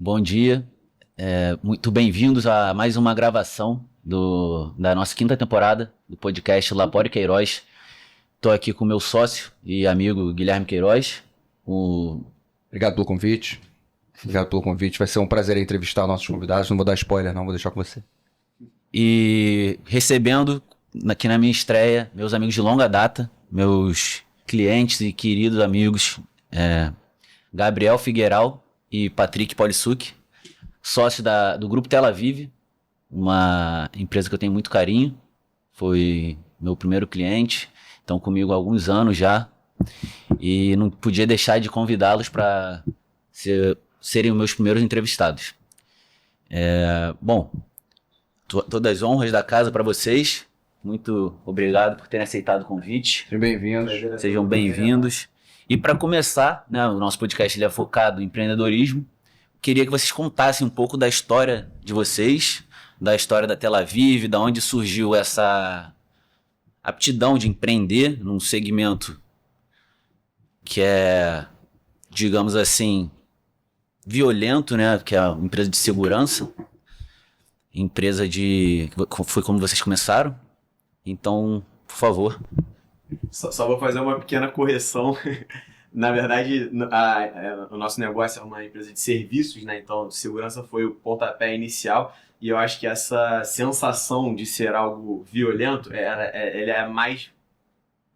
Bom dia, muito bem-vindos a mais uma gravação da nossa quinta temporada do podcast Lapori Queiroz. Estou aqui com o meu sócio e amigo Guilherme Queiroz. Obrigado pelo convite. Vai ser um prazer entrevistar nossos convidados. Não vou dar spoiler, não, vou deixar com você. E recebendo aqui na minha estreia meus amigos de longa data, meus clientes e queridos amigos, Gabriel Figueiral e Patrick Polisuk, sócio do Grupo Tel Aviv, uma empresa que eu tenho muito carinho. Foi meu primeiro cliente, estão comigo há alguns anos já, e não podia deixar de convidá-los para serem os meus primeiros entrevistados. Bom, todas as honras da casa para vocês. Muito obrigado por terem aceitado o convite. Sejam bem-vindos. Sejam bem-vindos. E para começar, né, o nosso podcast ele é focado em empreendedorismo. Queria que vocês contassem um pouco da história de vocês, da história da Tel Aviv, da onde surgiu essa aptidão de empreender num segmento que é, digamos assim, violento, né? Que é a empresa de segurança, foi como vocês começaram. Então, por favor. Só vou fazer uma pequena correção. Na verdade, o nosso negócio é uma empresa de serviços, né? Então, segurança foi o pontapé inicial. E eu acho que essa sensação de ser algo violento, ele é mais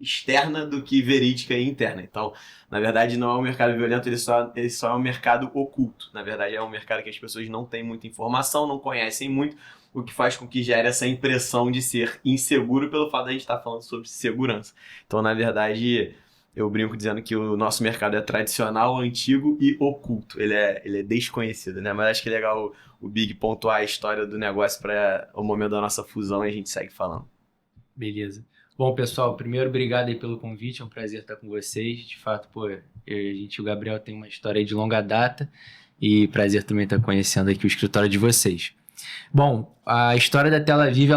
externa do que verídica e interna. Então, na verdade, não é um mercado violento, ele só é um mercado oculto. Na verdade, é um mercado que as pessoas não têm muita informação, não conhecem muito, o que faz com que gere essa impressão de ser inseguro pelo fato de a gente estar falando sobre segurança. Então, na verdade, eu brinco dizendo que o nosso mercado é tradicional, antigo e oculto. Ele é desconhecido, né? Mas acho que é legal o Big pontuar a história do negócio para o momento da nossa fusão e a gente segue falando. Beleza. Bom, pessoal, primeiro, obrigado aí pelo convite, é um prazer estar com vocês. De fato, a gente e o Gabriel tem uma história aí de longa data e prazer também estar conhecendo aqui o escritório de vocês. Bom, a história da Tel Aviv,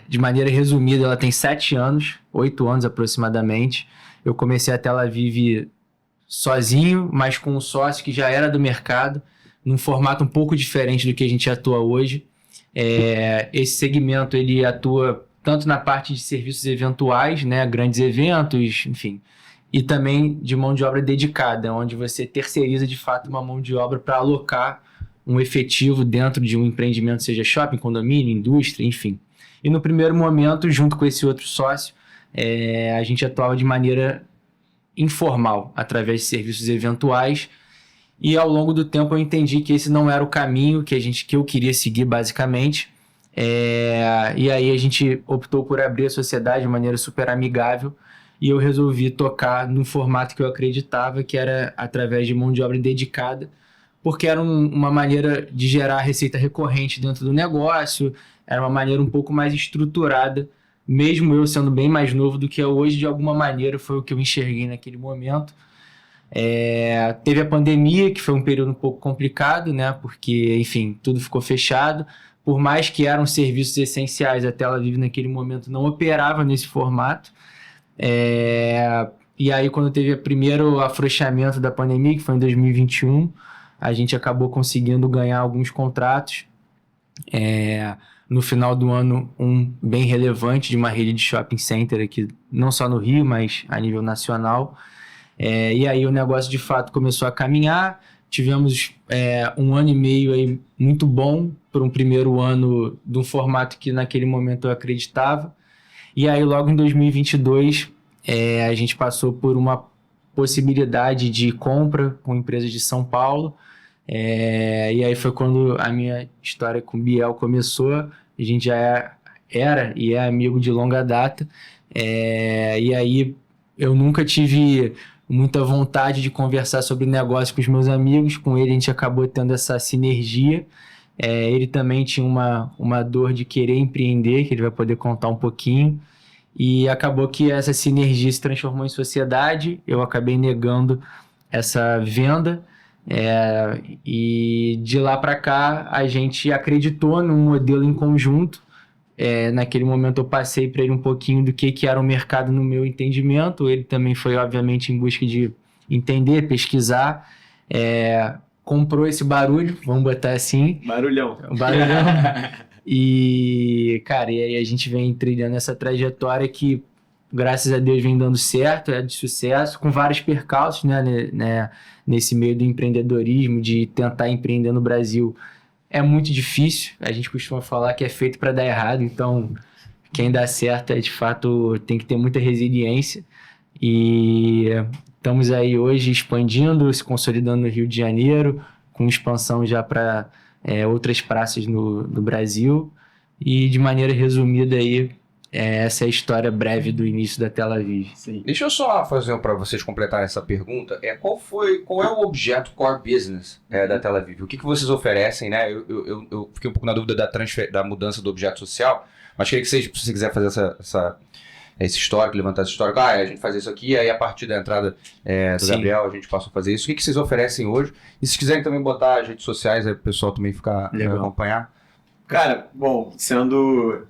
de maneira resumida, ela tem 7 anos, 8 anos aproximadamente. Eu comecei a Tel Aviv sozinho, mas com um sócio que já era do mercado, num formato um pouco diferente do que a gente atua hoje. Esse segmento, ele atua tanto na parte de serviços eventuais, né, grandes eventos, enfim, e também de mão de obra dedicada, onde você terceiriza de fato uma mão de obra para alocar um efetivo dentro de um empreendimento, seja shopping, condomínio, indústria, enfim. E no primeiro momento, junto com esse outro sócio, a gente atuava de maneira informal, através de serviços eventuais, e ao longo do tempo eu entendi que esse não era o caminho que eu queria seguir, basicamente. E aí a gente optou por abrir a sociedade de maneira super amigável e eu resolvi tocar no formato que eu acreditava, que era através de mão de obra dedicada, porque era uma maneira de gerar receita recorrente dentro do negócio, era uma maneira um pouco mais estruturada, mesmo eu sendo bem mais novo do que é hoje, de alguma maneira foi o que eu enxerguei naquele momento. Teve a pandemia, que foi um período um pouco complicado, né? Porque, enfim, tudo ficou fechado. Por mais que eram serviços essenciais, a Tel Aviv naquele momento não operava nesse formato. E aí, quando teve o primeiro afrouxamento da pandemia, que foi em 2021, a gente acabou conseguindo ganhar alguns contratos. No final do ano, um bem relevante de uma rede de shopping center aqui, não só no Rio, mas a nível nacional. E aí o negócio de fato começou a caminhar. Tivemos 1 ano e meio aí muito bom por um primeiro ano de um formato que naquele momento eu acreditava. E aí logo em 2022 a gente passou por uma possibilidade de compra com empresas de São Paulo. E aí foi quando a minha história com o Biel começou. A gente já era e é amigo de longa data. E aí eu nunca tive muita vontade de conversar sobre negócio com os meus amigos. Com ele a gente acabou tendo essa sinergia. Ele também tinha uma dor de querer empreender, que ele vai poder contar um pouquinho. E acabou que essa sinergia se transformou em sociedade. Eu acabei negando essa venda. E de lá para cá a gente acreditou num modelo em conjunto. Naquele momento eu passei para ele um pouquinho do que era o mercado no meu entendimento. Ele também foi obviamente em busca de entender, pesquisar. comprou esse barulho, vamos botar assim, Barulhão. um barulhão. E, cara, e aí a gente vem trilhando essa trajetória que, graças a Deus, vem dando certo, é de sucesso, com vários percalços, né, nesse meio do empreendedorismo, de tentar empreender no Brasil. É muito difícil, a gente costuma falar que é feito para dar errado, então quem dá certo de fato tem que ter muita resiliência. E estamos aí hoje expandindo, se consolidando no Rio de Janeiro, com expansão já para outras praças no Brasil. E de maneira resumida aí, essa é a história breve do início da Tel Aviv. Sim. Deixa eu só fazer para vocês completarem essa pergunta. Qual é o objeto core business da Tel Aviv? O que vocês oferecem, né? Eu fiquei um pouco na dúvida da mudança do objeto social, mas queria que vocês, se você quiser fazer esse histórico, levantar esse histórico, a gente faz isso aqui, aí a partir da entrada do Gabriel a gente passa a fazer isso. O que vocês oferecem hoje? E se quiserem também botar as redes sociais, aí o pessoal também ficar acompanhar. Cara, bom, sendo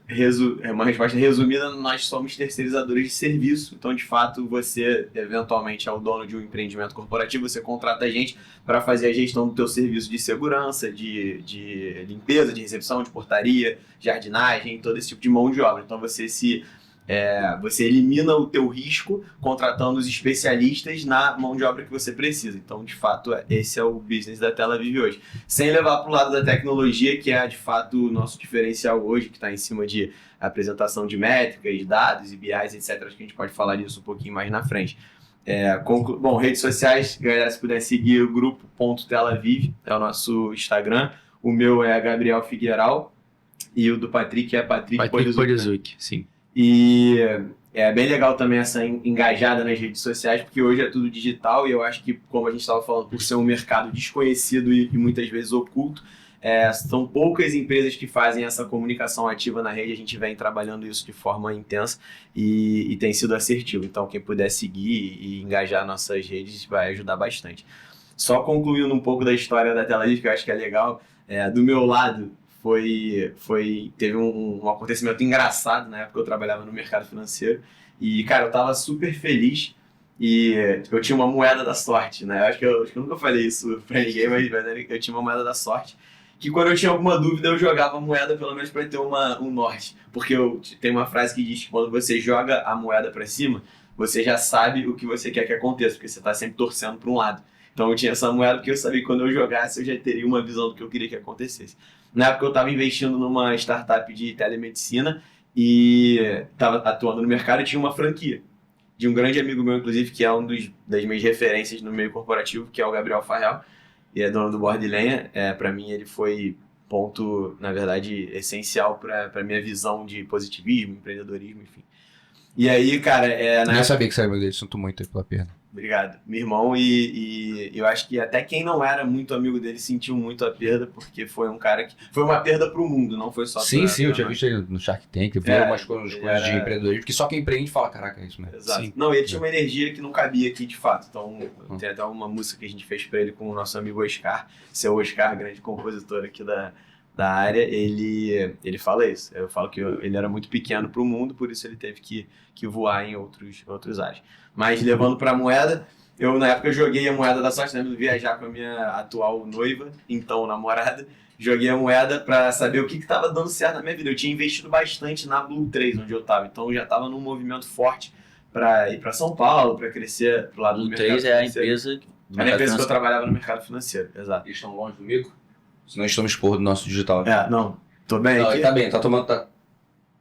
uma resposta resumida, nós somos terceirizadores de serviço. Então, de fato, você eventualmente é o dono de um empreendimento corporativo, você contrata a gente para fazer a gestão do teu serviço de segurança, de limpeza, de recepção, de portaria, jardinagem, todo esse tipo de mão de obra. Então, você elimina o teu risco contratando os especialistas na mão de obra que você precisa. Então, de fato, esse é o business da Tel Aviv hoje. Sem levar para o lado da tecnologia, que é, de fato, o nosso diferencial hoje, que está em cima de apresentação de métricas, dados e BIs, etc. Acho que a gente pode falar disso um pouquinho mais na frente. Bom, redes sociais, galera, se puder seguir o grupo.telaviv, é o nosso Instagram. O meu é Gabriel Figueiral e o do Patrick é Patrick Polizuc, sim. E é bem legal também essa engajada nas redes sociais, porque hoje é tudo digital e eu acho que, como a gente estava falando, por ser um mercado desconhecido e muitas vezes oculto, são poucas empresas que fazem essa comunicação ativa na rede. A gente vem trabalhando isso de forma intensa e tem sido assertivo. Então, quem puder seguir e engajar nossas redes vai ajudar bastante. Só concluindo um pouco da história da Tel Aviv, que eu acho que é legal, do meu lado, teve um acontecimento engraçado na época que eu trabalhava no mercado financeiro e, cara, eu tava super feliz e eu tinha uma moeda da sorte, né? Acho que eu nunca falei isso pra ninguém, mas eu tinha uma moeda da sorte que, quando eu tinha alguma dúvida, eu jogava a moeda pelo menos pra ter um norte, porque tem uma frase que diz que quando você joga a moeda pra cima, você já sabe o que você quer que aconteça, porque você tá sempre torcendo pra um lado. Então eu tinha essa moeda porque eu sabia que quando eu jogasse eu já teria uma visão do que eu queria que acontecesse. Na época eu estava investindo numa startup de telemedicina e estava atuando no mercado e tinha uma franquia de um grande amigo meu, inclusive, que é das minhas referências no meio corporativo, que é o Gabriel Farrell, e é dono do Borda e Lenha. Para mim ele foi ponto, na verdade, essencial para minha visão de positivismo, empreendedorismo, enfim. E aí, cara... Eu sabia que você era amigo dele, sinto muito aí pela perda. Obrigado. Meu irmão, e eu acho que até quem não era muito amigo dele sentiu muito a perda, porque foi um cara que... Foi uma perda pro mundo, não foi só Sim, eu tinha visto ele no Shark Tank, eu vi umas coisas de empreendedorismo, porque só quem empreende fala, caraca, é isso mesmo. Exato. Sim. Não, ele tinha uma energia que não cabia aqui, de fato. Então, tem até uma música que a gente fez pra ele com o nosso amigo Oscar, seu Oscar, grande compositor aqui da área, ele fala isso. Eu falo que ele era muito pequeno pro mundo, por isso ele teve que voar em outros áreas. Mas levando para a moeda, eu na época joguei a moeda da sorte, né? Viajar com a minha atual noiva, então namorada, joguei a moeda para saber o que estava dando certo na minha vida. Eu tinha investido bastante na Blue 3, onde eu estava, então eu já estava num movimento forte para ir para São Paulo, para crescer pro lado do mercado financeiro. Blue 3 é a empresa que eu trabalhava no mercado financeiro, exato. Eles estão longe do mico? Senão estamos expor do nosso digital. Não, tô bem aqui. Ele tá bem, tá tomando...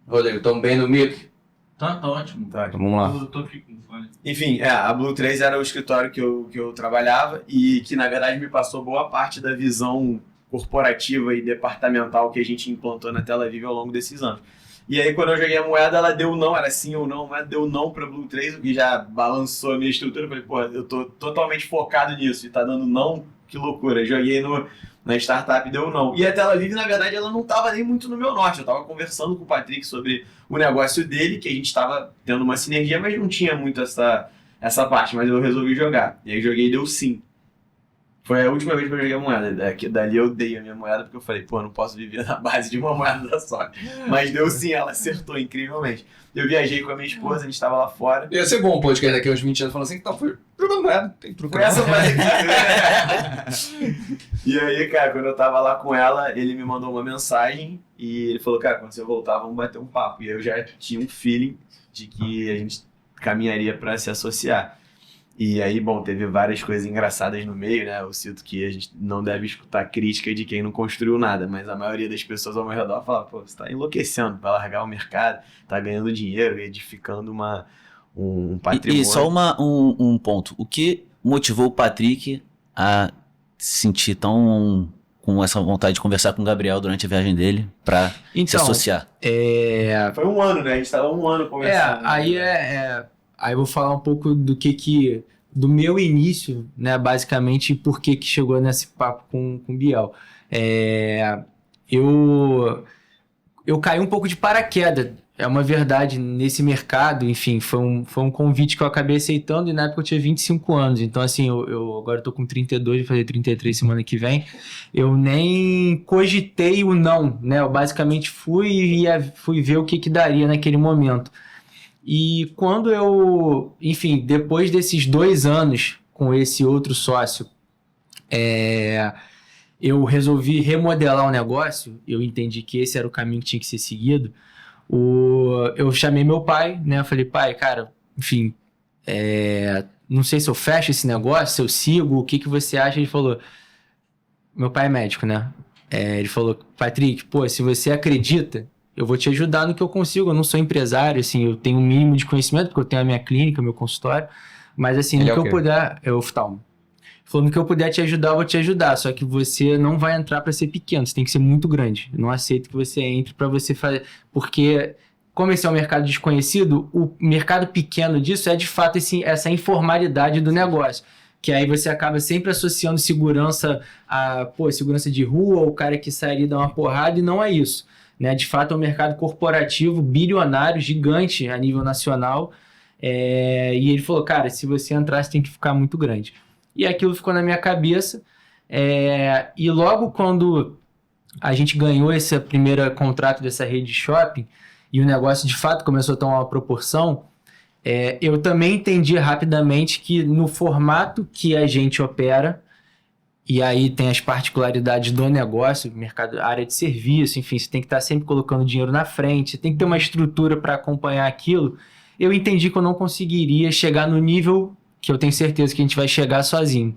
Rodrigo, estamos bem no mico? Tá ótimo. Tá. Então, vamos lá. Eu tô aqui com fone. Enfim, a Blue 3 era o escritório que eu trabalhava e que, na verdade, me passou boa parte da visão corporativa e departamental que a gente implantou na Tel Aviv ao longo desses anos. E aí, quando eu joguei a moeda, ela deu não, era sim ou não, mas deu não pra Blue 3, o que já balançou a minha estrutura. Eu falei, pô, eu tô totalmente focado nisso e tá dando não, que loucura. Joguei na startup deu não. E a Tel Aviv, na verdade, ela não estava nem muito no meu norte. Eu estava conversando com o Patrick sobre o negócio dele, que a gente estava tendo uma sinergia, mas não tinha muito essa parte. Mas eu resolvi jogar. E aí joguei e deu sim. Foi a última vez que eu joguei a moeda. Dali eu dei a minha moeda porque eu falei, pô, eu não posso viver na base de uma moeda da sorte. Mas deu sim, ela acertou incrivelmente. Eu viajei com a minha esposa, a gente tava lá fora. Ia ser bom o podcast daqui a uns 20 anos falando assim, então foi jogando moeda, tem truque. Foi essa moeda aqui. E aí, cara, quando eu tava lá com ela, ele me mandou uma mensagem e ele falou, cara, quando você voltar, vamos bater um papo. E eu já tinha um feeling de que a gente caminharia pra se associar. E aí, bom, teve várias coisas engraçadas no meio, né? Eu sinto que a gente não deve escutar crítica de quem não construiu nada, mas a maioria das pessoas ao meu redor fala, pô, você tá enlouquecendo, vai largar o mercado, tá ganhando dinheiro, edificando um patrimônio. E só um ponto. O que motivou o Patrick a se sentir tão com essa vontade de conversar com o Gabriel durante a viagem dele pra se associar? Foi um ano, né? A gente tava um ano conversando. Aí Aí eu vou falar um pouco do meu início, né, basicamente, e por que chegou nesse papo com o Biel. Eu caí um pouco de paraquedas, é uma verdade, nesse mercado, enfim, foi um convite que eu acabei aceitando e na época eu tinha 25 anos, então assim, eu agora eu tô com 32, vou fazer 33 semana que vem, eu nem cogitei o não, né, eu basicamente fui ver o que daria naquele momento. E quando enfim, depois desses 2 anos com esse outro sócio, eu resolvi remodelar o negócio, eu entendi que esse era o caminho que tinha que ser seguido. Eu chamei meu pai, né? Eu falei, pai, cara, enfim, não sei se eu fecho esse negócio, se eu sigo, o que você acha? Ele falou, meu pai é médico, né? Ele falou, Patrick, pô, se você acredita, eu vou te ajudar no que eu consigo. Eu não sou empresário, assim, eu tenho um mínimo de conhecimento, porque eu tenho a minha clínica, meu consultório, mas assim, no que eu puder, eu oftalmo. Falou, no que eu puder te ajudar, eu vou te ajudar, só que você não vai entrar para ser pequeno, você tem que ser muito grande. Eu não aceito que você entre para você fazer, porque como esse é um mercado desconhecido, o mercado pequeno disso é de fato essa informalidade do negócio. Que aí você acaba sempre associando segurança segurança de rua, ou o cara que sai ali e dá uma porrada, e não é isso. Né? De fato, é um mercado corporativo, bilionário, gigante a nível nacional. E ele falou, cara, se você entrar, você tem que ficar muito grande. E aquilo ficou na minha cabeça. E logo quando a gente ganhou esse primeiro contrato dessa rede de shopping, e o negócio de fato começou a tomar uma proporção, eu também entendi rapidamente que no formato que a gente opera, e aí tem as particularidades do negócio, mercado, área de serviço, enfim, você tem que estar sempre colocando dinheiro na frente, você tem que ter uma estrutura para acompanhar aquilo. Eu entendi que eu não conseguiria chegar no nível que eu tenho certeza que a gente vai chegar sozinho.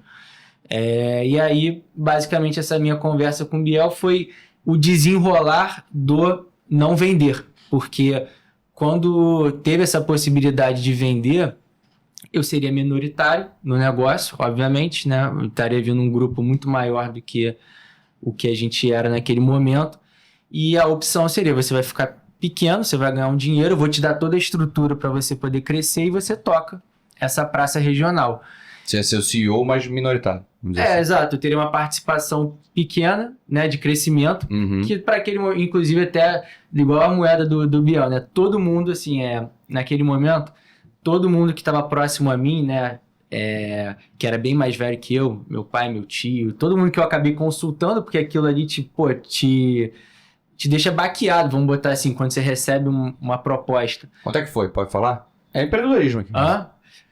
E aí, basicamente, essa minha conversa com o Biel foi o desenrolar do não vender, porque quando teve essa possibilidade de vender, eu seria minoritário no negócio, obviamente, né? Eu estaria vindo um grupo muito maior do que o que a gente era naquele momento. E a opção seria, você vai ficar pequeno, você vai ganhar um dinheiro, eu vou te dar toda a estrutura para você poder crescer e você toca essa praça regional. Você é seu CEO, mas minoritário. Assim. Exato. Eu teria uma participação pequena, né, de crescimento, que para aquele momento, inclusive até igual a moeda do Biel, né? Todo mundo, assim, naquele momento, todo mundo que estava próximo a mim, né, que era bem mais velho que eu, meu pai, meu tio, todo mundo que eu acabei consultando, porque aquilo ali te deixa baqueado, vamos botar assim, quando você recebe uma proposta. Quanto é que foi? Pode falar? É empreendedorismo aqui.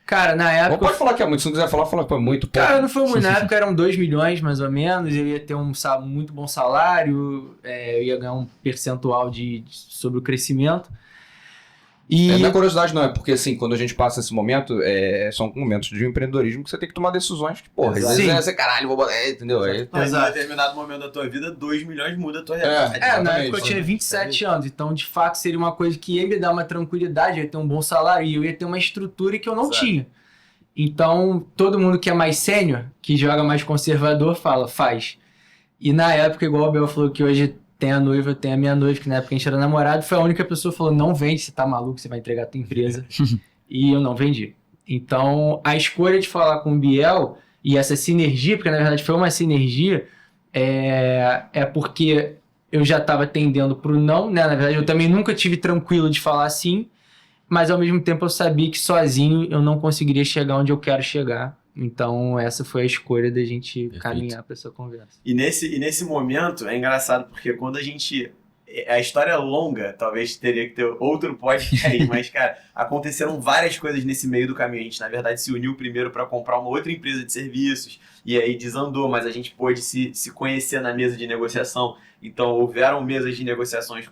Cara, na época... Ou pode falar que é muito, se não quiser falar que é muito pouco. Cara, não foi muito, na época eram 2 milhões mais ou menos, eu ia ter um muito bom salário, eu ia ganhar um percentual sobre o crescimento. Não é curiosidade, não, é porque assim, quando a gente passa esse momento, são momentos de empreendedorismo que você tem que tomar decisões que, porra, às vezes você, caralho, vou botar, entendeu? Mas em determinado momento da tua vida, 2 milhões muda a tua realidade. Na época eu tinha 27 anos, então de fato seria uma coisa que ia me dar uma tranquilidade, eu ia ter um bom salário e eu ia ter uma estrutura que eu não tinha. Então, todo mundo que é mais sênior, que joga mais conservador, faz. E na época, igual o Bel falou que hoje tem a noiva, tem a minha noiva, que na época a gente era namorado, foi a única pessoa que falou, não vende, você tá maluco, você vai entregar a tua empresa. E eu não vendi. Então, a escolha de falar com o Biel e essa sinergia, porque na verdade foi uma sinergia, porque eu já estava tendendo pro não, né? Na verdade, eu também nunca tive tranquilo de falar sim, mas ao mesmo tempo eu sabia que sozinho eu não conseguiria chegar onde eu quero chegar, Então, essa foi a escolha da gente Perfeito. caminhar para essa conversa. E nesse momento é engraçado, porque quando a gente. A história é longa, talvez teria que ter outro podcast, mas, cara, aconteceram várias coisas nesse meio do caminho. A gente, na verdade, se uniu primeiro para comprar uma outra empresa de serviços, e aí desandou, mas a gente pôde se conhecer na mesa de negociação. Então, houveram mesas de negociações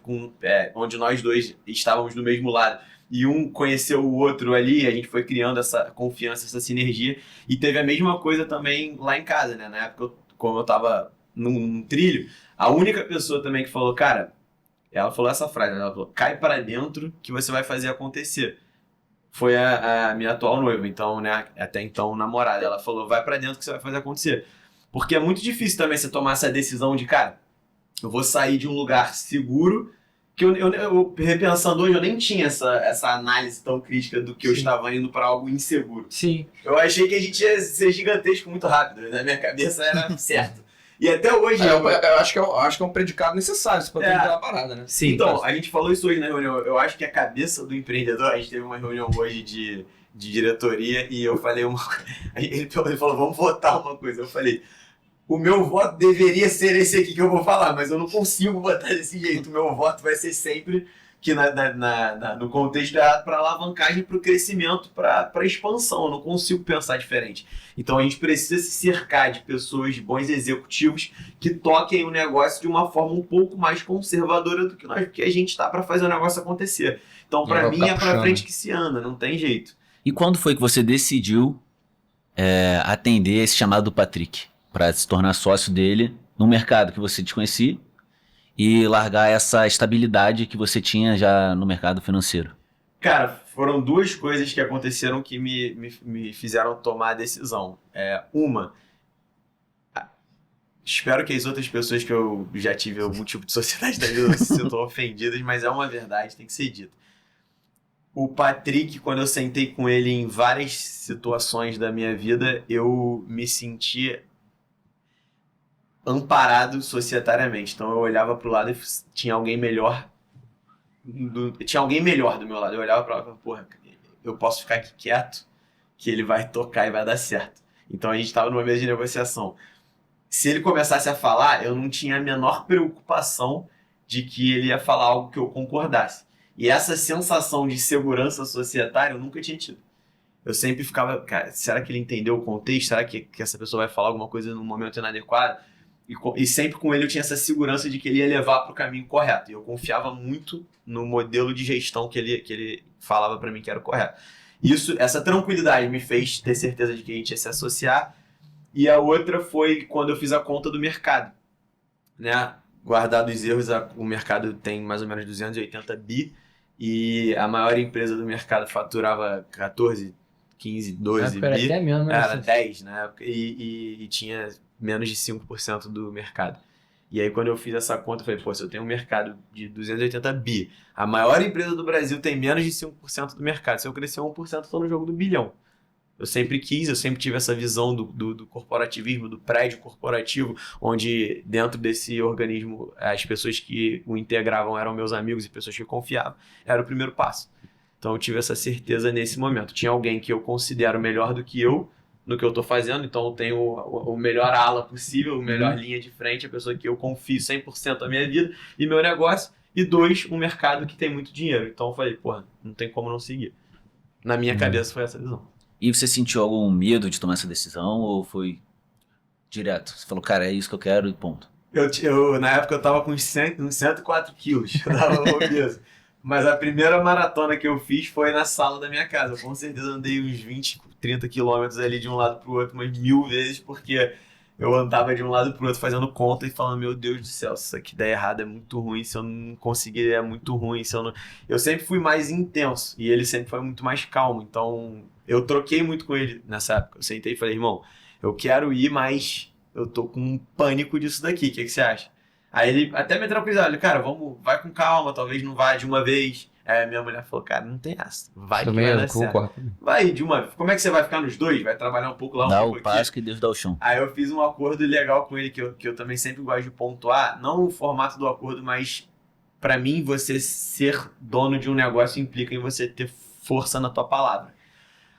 onde nós dois estávamos do mesmo lado. E um conheceu o outro ali, a gente foi criando essa confiança, essa sinergia. E teve a mesma coisa também lá em casa, né? Na época, como eu tava num trilho, a única pessoa também que falou, cara, ela falou essa frase, ela falou, cai para dentro que você vai fazer acontecer. Foi a minha atual noiva, então, né, até então namorada. Ela falou, vai para dentro que você vai fazer acontecer. Porque é muito difícil também você tomar essa decisão de, cara, eu vou sair de um lugar seguro, que eu repensando hoje, eu nem tinha essa análise tão crítica do que eu Sim. estava indo para algo inseguro. Sim, Eu achei que a gente ia ser gigantesco muito rápido, na minha cabeça era certo. E até hoje... Eu acho que é um predicado necessário pra ter uma parada, né? sim. Então, a gente falou isso hoje na reunião. Eu acho que a cabeça do empreendedor, a gente teve uma reunião hoje de diretoria e eu falei ele falou, vamos votar uma coisa. Eu falei, o meu voto deveria ser esse aqui que eu vou falar, mas eu não consigo votar desse jeito. O meu voto vai ser sempre que no contexto é para alavancagem, para o crescimento, para a expansão. Eu não consigo pensar diferente. Então a gente precisa se cercar de pessoas, de bons executivos que toquem o negócio de uma forma um pouco mais conservadora do que a gente está para fazer o negócio acontecer. Então para mim é para frente que se anda, não tem jeito. E quando foi que você decidiu atender esse chamado do Patrick para se tornar sócio dele no mercado que você desconhecia e largar essa estabilidade que você tinha já no mercado financeiro? Cara, foram duas coisas que aconteceram que me fizeram tomar a decisão. Uma, espero que as outras pessoas que eu já tive algum tipo de sociedade da vida não se sintam ofendidas, mas é uma verdade, tem que ser dita. O Patrick, quando eu sentei com ele em várias situações da minha vida, eu me sentia amparado societariamente. Então eu olhava pro lado e tinha alguém melhor do meu lado. Eu olhava pra lá e falava, porra, eu posso ficar aqui quieto que ele vai tocar e vai dar certo. Então a gente estava numa mesa de negociação. Se ele começasse a falar, eu não tinha a menor preocupação de que ele ia falar algo que eu concordasse. E essa sensação de segurança societária eu nunca tinha tido. Eu sempre ficava, cara, será que ele entendeu o contexto? Será que essa pessoa vai falar alguma coisa num momento inadequado? E sempre com ele eu tinha essa segurança de que ele ia levar para o caminho correto. E eu confiava muito no modelo de gestão que ele falava para mim que era o correto. Essa tranquilidade me fez ter certeza de que a gente ia se associar. E a outra foi quando eu fiz a conta do mercado, né? Guardados os erros, o mercado tem mais ou menos 280 bi e a maior empresa do mercado faturava 14, 15, 12 Era bi. até menos, né? Era 10 na época e tinha menos de 5% do mercado. E aí quando eu fiz essa conta, eu falei, pô, se eu tenho um mercado de 280 bi, a maior empresa do Brasil tem menos de 5% do mercado. Se eu crescer 1%, eu tô no jogo do bilhão. Eu sempre tive essa visão do corporativismo, do prédio corporativo, onde dentro desse organismo as pessoas que o integravam eram meus amigos e pessoas que eu confiava. Era o primeiro passo. Então eu tive essa certeza nesse momento. Tinha alguém que eu considero melhor do que eu no que eu estou fazendo, então eu tenho o melhor ala possível, a melhor linha de frente, a pessoa que eu confio 100% a minha vida e meu negócio. E 2, um mercado que tem muito dinheiro. Então eu falei, porra, não tem como não seguir. Na minha cabeça foi essa visão. E você sentiu algum medo de tomar essa decisão ou foi direto? Você falou, cara, é isso que eu quero e ponto. Na época eu tava com uns 104 quilos, eu tava obeso. Mas a primeira maratona que eu fiz foi na sala da minha casa. Eu com certeza andei uns 20, 30 quilômetros ali de um lado pro outro, umas 1000 vezes, porque eu andava de um lado pro outro fazendo conta e falando, meu Deus do céu, se isso aqui der errado é muito ruim, se eu não conseguir é muito ruim, se eu não... Eu sempre fui mais intenso e ele sempre foi muito mais calmo, então eu troquei muito com ele nessa época. Eu sentei e falei, irmão, eu quero ir, mas eu tô com um pânico disso daqui, o que você acha? Aí ele até me tranquilizou, ele, cara, vai com calma, talvez não vá de uma vez. Aí a minha mulher falou, cara, não tem essa, vai que vai dar certo. Vai de uma vez, como é que você vai ficar nos dois? Vai trabalhar um pouco lá, um Dá pouco o aqui? passo que Deus dá o chão. Aí eu fiz um acordo legal com ele, que eu também sempre gosto de pontuar, não o formato do acordo, mas pra mim você ser dono de um negócio implica em você ter força na tua palavra.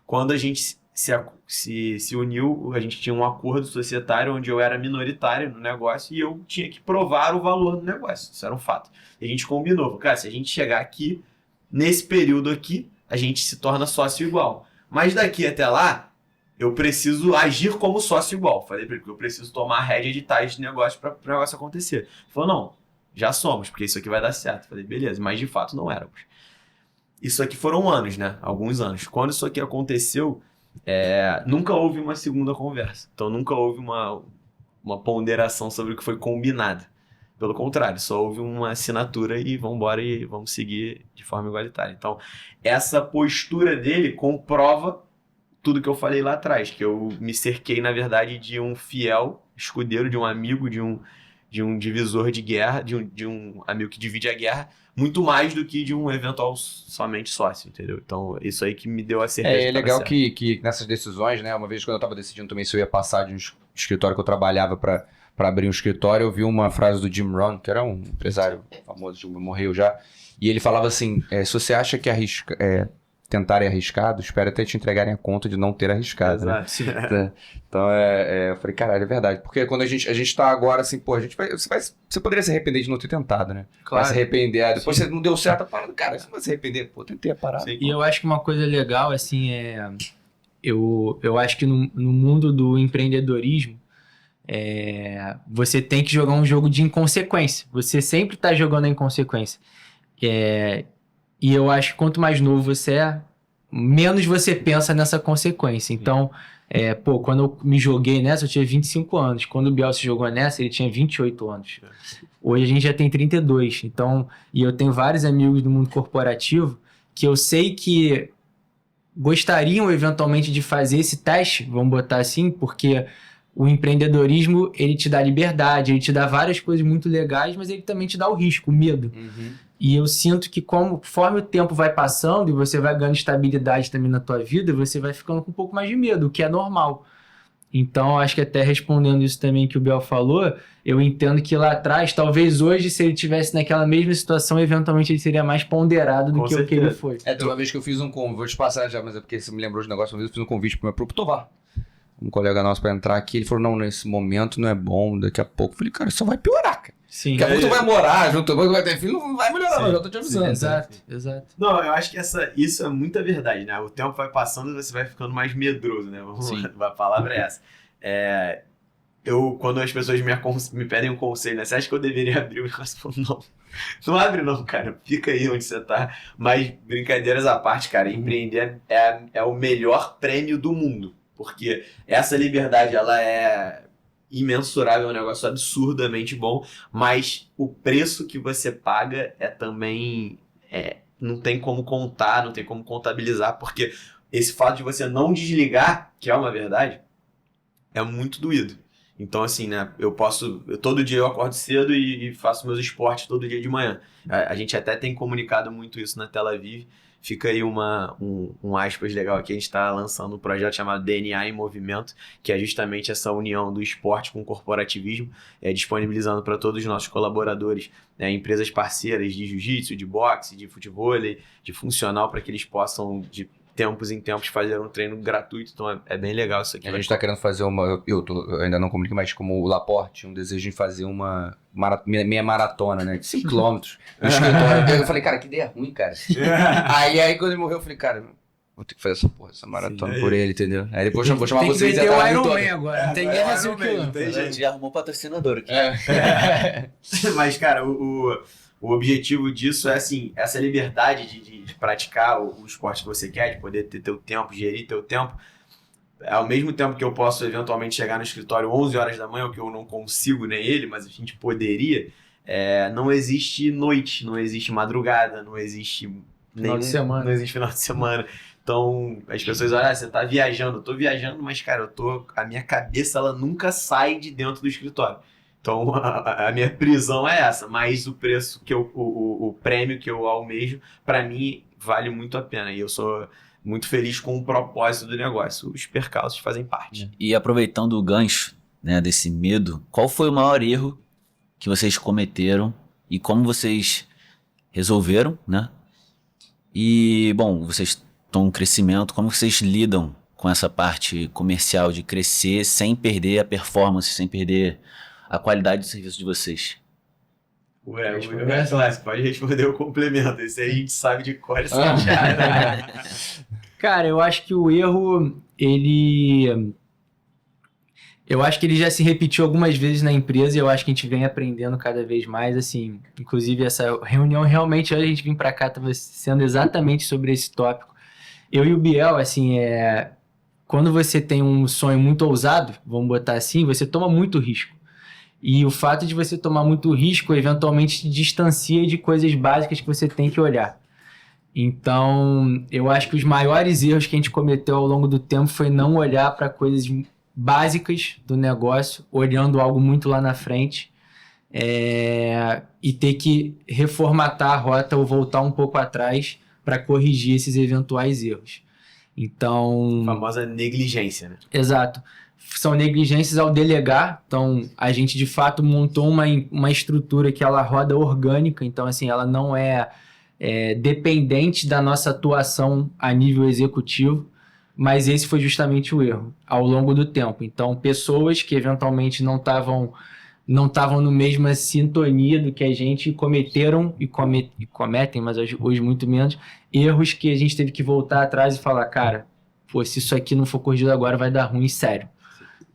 Quando a gente se uniu, a gente tinha um acordo societário onde eu era minoritário no negócio e eu tinha que provar o valor do negócio. Isso era um fato. E a gente combinou, cara, se a gente chegar aqui, nesse período aqui, a gente se torna sócio igual. Mas daqui até lá, eu preciso agir como sócio igual. Falei pra ele que eu preciso tomar a rédea de tais negócios para o negócio acontecer. Ele falou, não, já somos, porque isso aqui vai dar certo. Falei, beleza, mas de fato não éramos. Isso aqui foram anos, né? Alguns anos. Quando isso aqui aconteceu, nunca houve uma segunda conversa. Então nunca houve uma ponderação sobre o que foi combinado. Pelo contrário, só houve uma assinatura e vamos embora e vamos seguir de forma igualitária. Então, essa postura dele comprova tudo que eu falei lá atrás, que eu me cerquei, na verdade, de um fiel escudeiro, de um amigo, de um divisor de guerra, de um amigo que divide a guerra, muito mais do que de um eventual somente sócio, entendeu? Então, isso aí que me deu a certeza. É legal que nessas decisões, né? Uma vez quando eu estava decidindo também se eu ia passar de um escritório que eu trabalhava para abrir um escritório, eu vi uma frase do Jim Rohn, que era um empresário famoso, morreu já, e ele falava assim, se você acha que tentar é arriscado, espera até te entregarem a conta de não ter arriscado, né? Então, eu falei, caralho, é verdade. Porque quando a gente tá agora assim, pô, você poderia se arrepender de não ter tentado, né? Claro. Vai se arrepender, depois você não deu certo, parada, cara, você não vai se arrepender, pô, tentei a parada. E eu acho que uma coisa legal, assim, eu acho que no mundo do empreendedorismo, você tem que jogar um jogo de inconsequência. Você sempre tá jogando a inconsequência. E eu acho que quanto mais novo você menos você pensa nessa consequência. Então, quando eu me joguei nessa, eu tinha 25 anos. Quando o Biel se jogou nessa, ele tinha 28 anos. Hoje a gente já tem 32. Então, e eu tenho vários amigos do mundo corporativo que eu sei que gostariam eventualmente de fazer esse teste, vamos botar assim, porque o empreendedorismo, ele te dá liberdade, ele te dá várias coisas muito legais, mas ele também te dá o risco, o medo. E eu sinto que conforme o tempo vai passando e você vai ganhando estabilidade também na tua vida, você vai ficando com um pouco mais de medo, o que é normal. Então, acho que até respondendo isso também que o Biel falou, eu entendo que lá atrás, talvez hoje, se ele estivesse naquela mesma situação, eventualmente ele seria mais ponderado do que o que ele foi. Tem uma vez que eu fiz um convite, vou te passar já, mas é porque você me lembrou de negócio, uma vez eu fiz um convite pro Tovar. Um colega nosso pra entrar aqui, ele falou, não, nesse momento não é bom, daqui a pouco. Eu falei, cara, só vai piorar, cara. Sim. Daqui a pouco tu vai morar junto, vai ter filho, não vai melhorar, eu já tô te avisando. Exato. Não, eu acho que isso é muita verdade, né? O tempo vai passando e você vai ficando mais medroso, né? A palavra é essa. Quando as pessoas me pedem um conselho, né? Você acha que eu deveria abrir o negócio? Eu falo, não abre não, cara. Fica aí onde você tá. Mas, brincadeiras à parte, cara, empreender é o melhor prêmio do mundo. Porque essa liberdade, ela é imensurável, é um negócio absurdamente bom, mas o preço que você paga também não tem como contar, não tem como contabilizar, porque esse fato de você não desligar, que é uma verdade, é muito doído. Então, assim, né, todo dia eu acordo cedo e faço meus esportes todo dia de manhã. A gente até tem comunicado muito isso na Tel Aviv. Fica aí um aspas legal aqui, a gente está lançando um projeto chamado DNA em Movimento, que é justamente essa união do esporte com o corporativismo, disponibilizando para todos os nossos colaboradores, empresas parceiras de jiu-jitsu, de boxe, de futevôlei, de funcional, para que eles possam, de tempos em tempos, fazer um treino gratuito. Então é bem legal isso aqui. A gente está querendo fazer eu ainda não comunico, mas como o Laporte, um desejo de fazer uma meia maratona, né? De 5 km. Eu falei, cara, que ideia ruim, cara. aí quando ele morreu, eu falei, cara, vou ter que fazer essa maratona por ele, entendeu? Aí depois eu vou chamar vocês e tem que meter o Iron Man agora. Tem guerra assim que A gente já arrumou patrocinador aqui. Mas, cara, o objetivo disso é, assim, essa liberdade de praticar o esporte que você quer, de poder ter teu tempo, gerir teu tempo. Ao mesmo tempo que eu posso eventualmente chegar no escritório 11 horas da manhã, o que eu não consigo, nem ele, mas a gente poderia, não existe noite, não existe madrugada, não existe final de semana. Não existe final de semana. Então, as pessoas olham, você tá viajando, eu tô viajando, mas, cara, a minha cabeça, ela nunca sai de dentro do escritório. Então, a minha prisão é essa, mas o preço, o prêmio que eu almejo, para mim, vale muito a pena. E eu sou muito feliz com o propósito do negócio. Os percalços fazem parte. E aproveitando o gancho, né, desse medo, qual foi o maior erro que vocês cometeram e como vocês resolveram, né? E, bom, vocês estão em crescimento, como vocês lidam com essa parte comercial de crescer sem perder a performance, sem perder a qualidade do serviço de vocês? O erro é clássico, pode responder o complemento. Esse aí a gente sabe de cor e salteado. Cara, eu acho que o erro, eu acho que ele já se repetiu algumas vezes na empresa e eu acho que a gente vem aprendendo cada vez mais, assim. Inclusive, essa reunião realmente, antes a gente vir pra cá, estava sendo exatamente sobre esse tópico. Eu e o Biel, assim, quando você tem um sonho muito ousado, vamos botar assim, você toma muito risco. E o fato de você tomar muito risco, eventualmente, te distancia de coisas básicas que você tem que olhar. Então, eu acho que os maiores erros que a gente cometeu ao longo do tempo foi não olhar para coisas básicas do negócio, olhando algo muito lá na frente, e ter que reformatar a rota ou voltar um pouco atrás para corrigir esses eventuais erros. Então... A famosa negligência, né? Exato. São negligências ao delegar. Então, a gente, de fato, montou uma estrutura que ela roda orgânica. Então, assim, ela não é dependente da nossa atuação a nível executivo, mas esse foi justamente o erro ao longo do tempo. Então, pessoas que eventualmente não estavam no mesma sintonia do que a gente cometeram e cometem, mas hoje muito menos, erros que a gente teve que voltar atrás e falar, cara, pô, se isso aqui não for corrigido agora vai dar ruim, sério.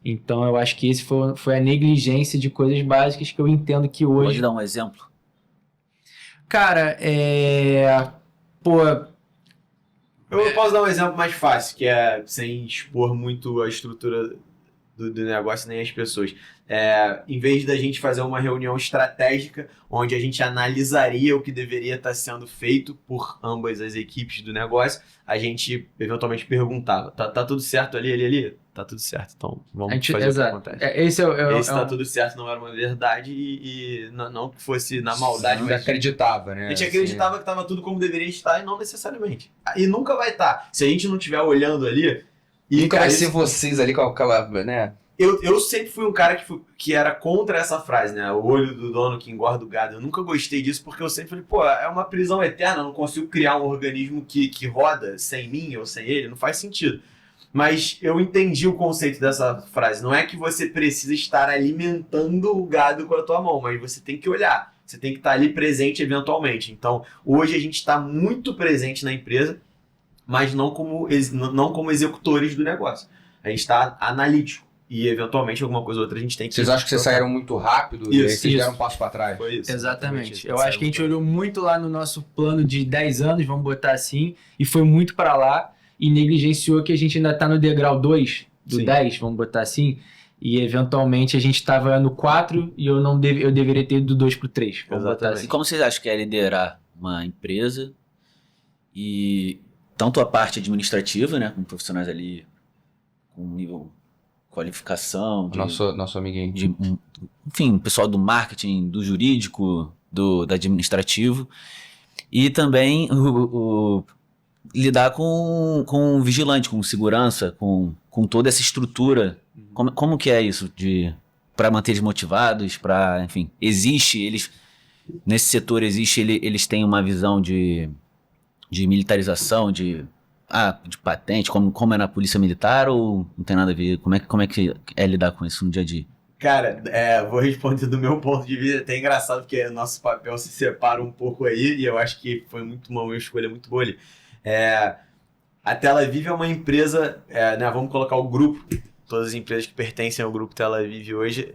Então, eu acho que esse foi a negligência de coisas básicas que eu entendo que hoje... Pode dar um exemplo? Cara, pô... Eu posso dar um exemplo mais fácil, que é sem expor muito a estrutura do negócio nem as pessoas. Em vez da gente fazer uma reunião estratégica, onde a gente analisaria o que deveria estar sendo feito por ambas as equipes do negócio, a gente eventualmente perguntava, tá tudo certo ali? Tá tudo certo, então vamos fazer exato. O que acontece. Esse tá tudo certo não era uma verdade e não que fosse na maldade. Não acreditava, né? A gente acreditava que estava tudo como deveria estar e não necessariamente. E nunca vai estar. Se a gente não estiver olhando ali... Nunca vai ser vocês ali com aquela, né? Eu sempre fui um cara que era contra essa frase, né? O olho do dono que engorda o gado. Eu nunca gostei disso porque eu sempre falei, pô, é uma prisão eterna, eu não consigo criar um organismo que roda sem mim ou sem ele, não faz sentido. Mas eu entendi o conceito dessa frase. Não é que você precisa estar alimentando o gado com a tua mão, mas você tem que olhar. Você tem que estar ali presente eventualmente. Então, hoje a gente está muito presente na empresa, mas não como executores do negócio. A gente está analítico. E, eventualmente, alguma coisa ou outra a gente tem que... Vocês acham que vocês saíram muito rápido e aí vocês deram um passo para trás? Foi isso. Exatamente. Eu acho que a gente olhou muito lá no nosso plano de 10 anos, vamos botar assim, e foi muito para lá e negligenciou que a gente ainda está no degrau 2 do 10, vamos botar assim, e, eventualmente, a gente estava no 4 e eu deveria ter ido do 2 pro 3. Vamos botar assim. E como vocês acham que é liderar uma empresa e tanto a parte administrativa, né, com profissionais ali com nível qualificação, nosso amiguinho, enfim, pessoal do marketing, do jurídico, do administrativo, e também lidar com o vigilante, com segurança, com toda essa estrutura. Como que é isso para manter eles motivados, para, enfim, nesse setor eles têm uma visão de militarização, de patente, como é na polícia militar, ou não tem nada a ver? Como é que é lidar com isso no dia a dia? Cara, vou responder do meu ponto de vista, é até engraçado porque o nosso papel se separa um pouco aí, e eu acho que foi uma escolha muito boa ali. A Tel Aviv é uma empresa, né, vamos colocar o grupo, todas as empresas que pertencem ao grupo Tel Aviv hoje,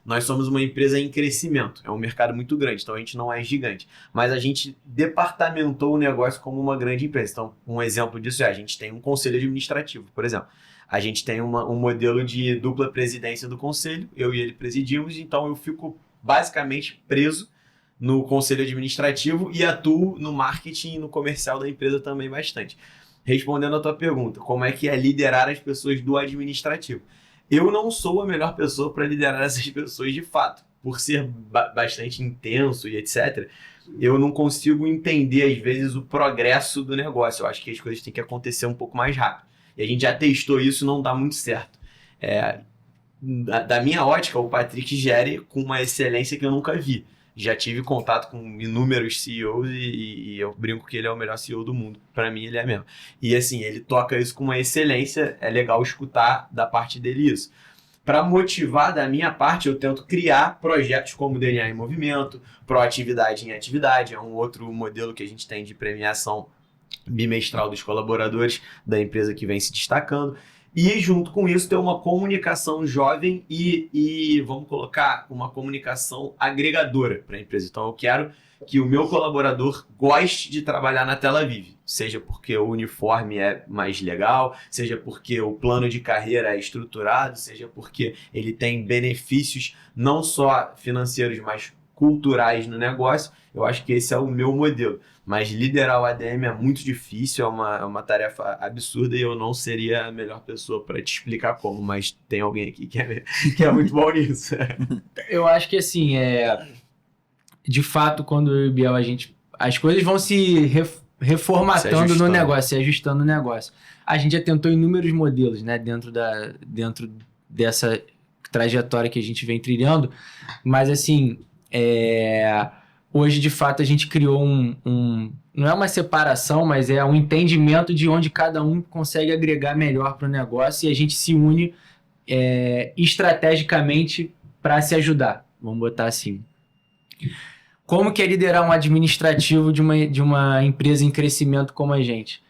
nós somos uma empresa em crescimento, é um mercado muito grande, então a gente não é gigante, mas a gente departamentou o negócio como uma grande empresa. Então, um exemplo disso a gente tem um conselho administrativo, por exemplo. A gente tem um modelo de dupla presidência do conselho, eu e ele presidimos, então eu fico basicamente preso no conselho administrativo e atuo no marketing e no comercial da empresa também bastante. Respondendo a tua pergunta, como é que é liderar as pessoas do administrativo? Eu não sou a melhor pessoa para liderar essas pessoas de fato. Por ser bastante intenso e etc., eu não consigo entender, às vezes, o progresso do negócio. Eu acho que as coisas têm que acontecer um pouco mais rápido. E a gente já testou isso, não dá muito certo. Da minha ótica, o Patrick gere com uma excelência que eu nunca vi. Já tive contato com inúmeros CEOs e eu brinco que ele é o melhor CEO do mundo. Para mim, ele é mesmo. E assim, ele toca isso com uma excelência, é legal escutar da parte dele isso. Para motivar da minha parte, eu tento criar projetos como DNA em Movimento, Proatividade em Atividade, é um outro modelo que a gente tem de premiação bimestral dos colaboradores da empresa que vem se destacando. E junto com isso ter uma comunicação jovem e vamos colocar uma comunicação agregadora para a empresa. Então eu quero que o meu colaborador goste de trabalhar na TelaVive, seja porque o uniforme é mais legal, seja porque o plano de carreira é estruturado, seja porque ele tem benefícios não só financeiros, mas culturais no negócio. Eu acho que esse é o meu modelo. Mas liderar o ADM é muito difícil, é uma tarefa absurda e eu não seria a melhor pessoa para te explicar como, mas tem alguém aqui que é muito bom nisso. Eu acho que assim, de fato, quando eu e o Biel, as coisas vão se reformatando no negócio, se ajustando no negócio. A gente já tentou inúmeros modelos, né, dentro dessa trajetória que a gente vem trilhando, mas assim, hoje, de fato, a gente criou não é uma separação, mas é um entendimento de onde cada um consegue agregar melhor para o negócio e a gente se une estrategicamente para se ajudar, vamos botar assim. Como que é liderar um administrativo de uma empresa em crescimento como a gente?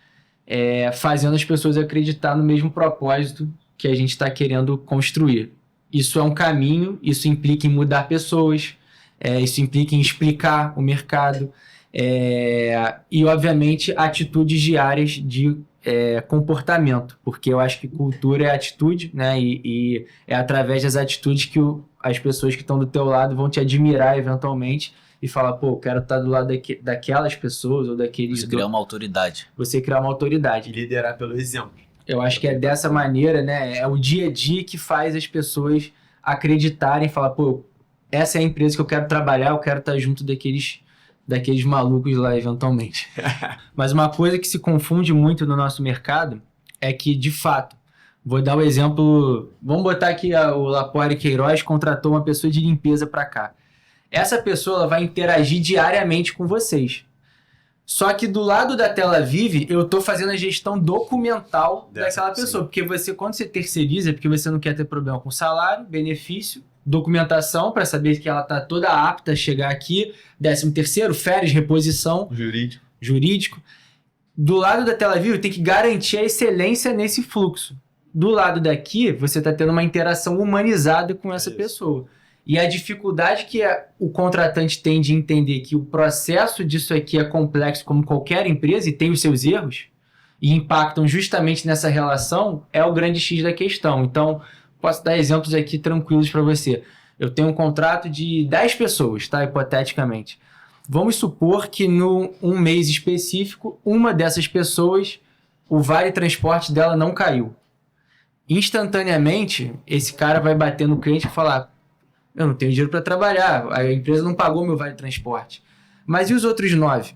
Fazendo as pessoas acreditar no mesmo propósito que a gente está querendo construir. Isso é um caminho, isso implica em mudar pessoas, isso implica em explicar o mercado e, obviamente, atitudes diárias de comportamento, porque eu acho que cultura é atitude, né? E é através das atitudes que as pessoas que estão do teu lado vão te admirar eventualmente e falar, pô, eu quero estar do lado daquelas pessoas ou daqueles... Você criar uma autoridade. Você criar uma autoridade. E liderar pelo exemplo. Eu acho que é dessa maneira, né? É o dia a dia que faz as pessoas acreditarem e falar, pô, essa é a empresa que eu quero trabalhar, eu quero estar junto daqueles malucos lá, eventualmente. Mas uma coisa que se confunde muito no nosso mercado é que, de fato, vou dar o exemplo... Vamos botar aqui o Lapore Queiroz contratou uma pessoa de limpeza para cá. Essa pessoa ela vai interagir diariamente com vocês. Só que do lado da TelaVive, eu estou fazendo a gestão documental daquela pessoa. Porque quando você terceiriza, é porque você não quer ter problema com salário, benefício, documentação para saber que ela está toda apta a chegar aqui, 13º, férias, reposição. Jurídico. Do lado da TelaVive, tem que garantir a excelência nesse fluxo. Do lado daqui, você está tendo uma interação humanizada com essa pessoa. E a dificuldade que o contratante tem de entender que o processo disso aqui é complexo como qualquer empresa e tem os seus erros e impactam justamente nessa relação é o grande X da questão. Então, posso dar exemplos aqui tranquilos para você. Eu tenho um contrato de 10 pessoas, tá? Hipoteticamente. Vamos supor que num mês específico, uma dessas pessoas, o vale transporte dela não caiu. Instantaneamente, esse cara vai bater no cliente e falar: eu não tenho dinheiro para trabalhar, a empresa não pagou meu vale transporte. Mas e os outros 9?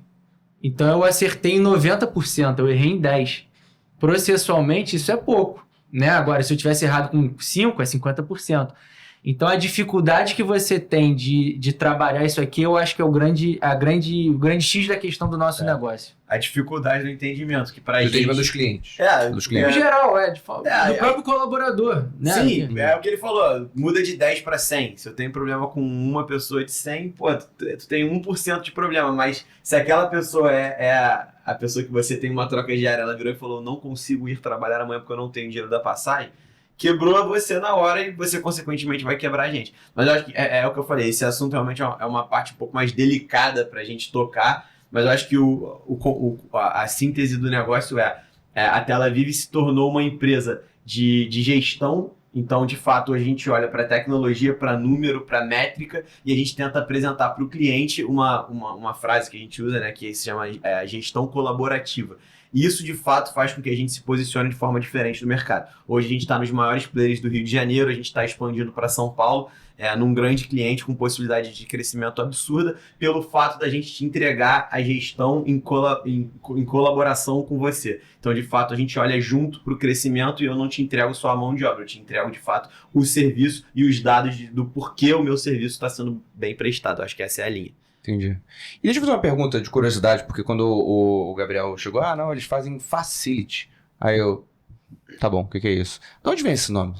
Então eu acertei em 90%, eu errei em 10%. Processualmente, isso é pouco, né? Agora, se eu tivesse errado com 5%, é 50%. Então a dificuldade que você tem de trabalhar isso aqui, eu acho que é o grande X da questão do nosso negócio. A dificuldade do entendimento, que pra gente... entendimento dos clientes. Dos No geral, do próprio colaborador, né? Sim, é o que ele falou, muda de 10 para 100. Se eu tenho problema com uma pessoa de 100, pô, tu tem 1% de problema, mas se aquela pessoa é a pessoa que você tem uma troca diária, ela virou e falou: não consigo ir trabalhar amanhã porque eu não tenho dinheiro da passagem, quebrou você na hora e você, consequentemente, vai quebrar a gente. Mas eu acho que é o que eu falei, esse assunto realmente é uma parte um pouco mais delicada pra gente tocar, mas eu acho que a síntese do negócio a TelaVive se tornou uma empresa de gestão. Então, de fato, a gente olha para tecnologia, para número, para métrica, e a gente tenta apresentar para o cliente uma frase que a gente usa, né, que se chama gestão colaborativa. E isso, de fato, faz com que a gente se posicione de forma diferente no mercado. Hoje a gente está nos maiores players do Rio de Janeiro, a gente está expandindo para São Paulo, num grande cliente com possibilidade de crescimento absurda, pelo fato da gente te entregar a gestão em colaboração com você. Então, de fato, a gente olha junto para o crescimento e eu não te entrego só a mão de obra, eu te entrego, de fato, o serviço e os dados do porquê o meu serviço está sendo bem prestado. Eu acho que essa é a linha. Entendi. E deixa eu fazer uma pergunta de curiosidade, porque quando o Gabriel chegou, não, eles fazem facility. Aí eu, tá bom, o que é isso? De onde vem esse nome?